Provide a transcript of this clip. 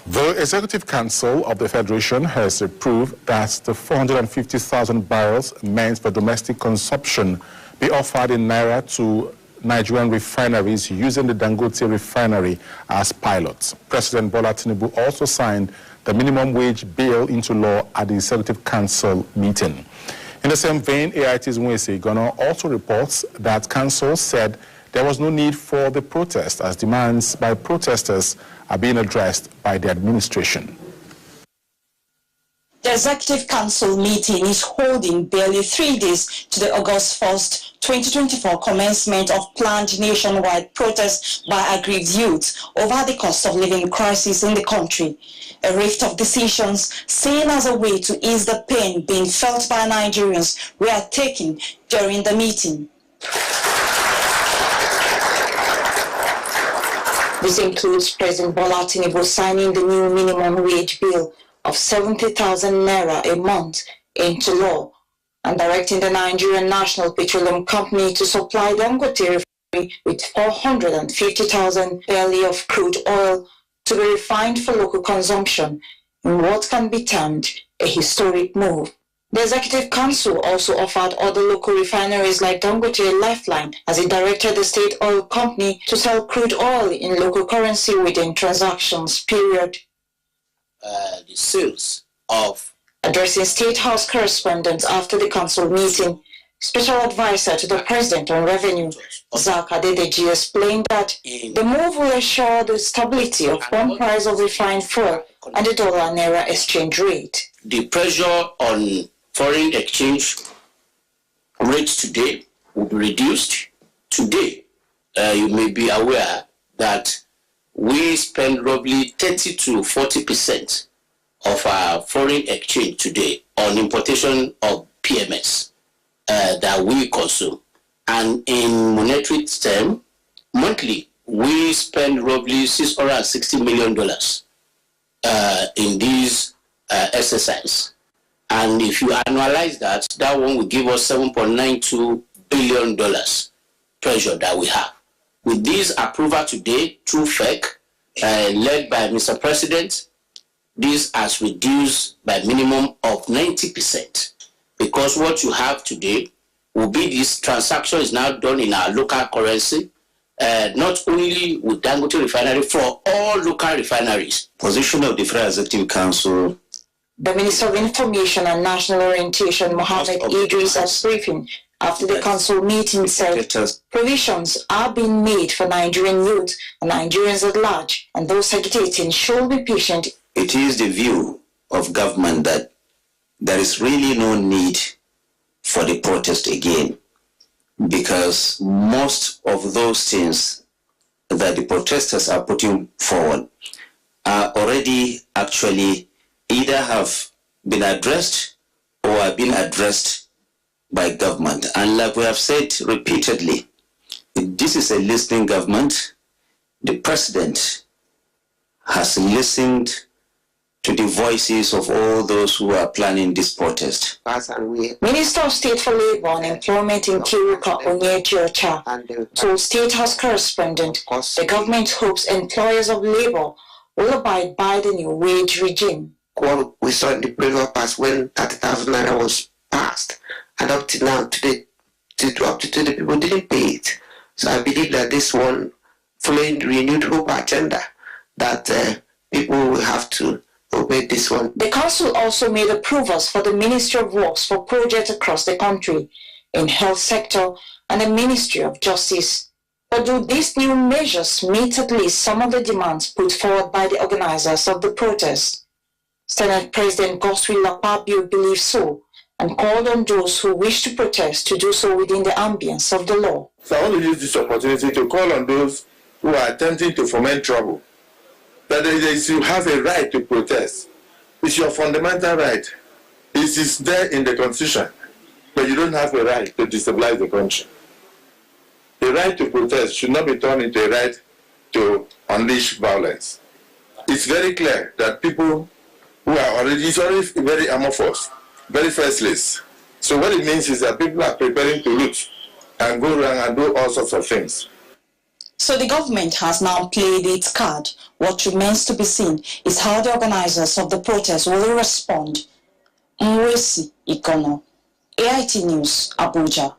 The Executive Council of the Federation has approved that the 450,000 barrels meant for domestic consumption be offered in Naira to Nigerian refineries using the Dangote refinery as pilots. President Bola Tinubu also signed the minimum wage bill into law at the Executive Council meeting. In the same vein, AIT's Nwese Ghana also reports that Council said there was no need for the protest as demands by protesters are being addressed by the administration. The Executive Council meeting is holding barely 3 days to the August 1st, 2024 commencement of planned nationwide protests by aggrieved youth over the cost of living crisis in the country. A raft of decisions seen as a way to ease the pain being felt by Nigerians were taken during the meeting. This includes President Bola Tinubu signing the new minimum wage bill of 70,000 naira a month into law and directing the Nigerian National Petroleum Company to supply Dangote refinery with 450,000 barrels of crude oil to be refined for local consumption in what can be termed a historic move. The Executive Council also offered other local refineries like Dangote a lifeline as it directed the state oil company to sell crude oil in local currency within transactions period. The sales of. Addressing State House correspondents after the council meeting, Special Advisor to the President on Revenue, Zak Adedeji, explained that the move will ensure the stability of one price of refined fuel and the dollar-naira exchange rate. The pressure on foreign exchange rates today will be reduced. Today, you may be aware that we spend roughly 30 to 40% of our foreign exchange today on importation of PMS that we consume. And in monetary terms, monthly, we spend roughly $660 million in these exercise. And if you annualize that, that one will give us $7.92 billion pressure that we have. With this approval today through FEC, led by Mr. President, this has reduced by minimum of 90%. Because what you have today will be this transaction is now done in our local currency, not only with Dangote refinery, for all local refineries. Position of the Federal Executive Council. The Minister of Information and National Orientation, Mohammed Idris, at briefing after the council meeting said provisions are being made for Nigerian youth and Nigerians at large, and those agitating should be patient. It is the view of government that there is really no need for the protest again, because most of those things that the protesters are putting forward are already actually either have been addressed or are being addressed by government. And like we have said repeatedly, this is a listening government. The president has listened to the voices of all those who are planning this protest. Minister of State for Labour and Employment in Kiruka Onyechiocha told State House correspondent the government hopes employers of labour will abide by the new wage regime. Well, we saw in the previous past when 30,000 naira was passed, and up to now, up to today, people didn't pay it. So I believe that this one, following the renewed hope agenda, that people will have to obey this one. The council also made approvals for the Ministry of Works for projects across the country, in health sector, and the Ministry of Justice. But do these new measures meet at least some of the demands put forward by the organizers of the protest? Senate President Godswill Akpabio believes so, and called on those who wish to protest to do so within the ambience of the law. So I want to use this opportunity to call on those who are attempting to foment trouble, that you have a right to protest. It's your fundamental right. It is there in the Constitution, but you don't have a right to destabilize the country. The right to protest should not be turned into a right to unleash violence. It's very clear that people who are already very amorphous, very faceless. So what it means is that people are preparing to loot and go around and do all sorts of things. So the government has now played its card. What remains to be seen is how the organizers of the protest will respond. Mwesi Ikono, AIT News, Abuja.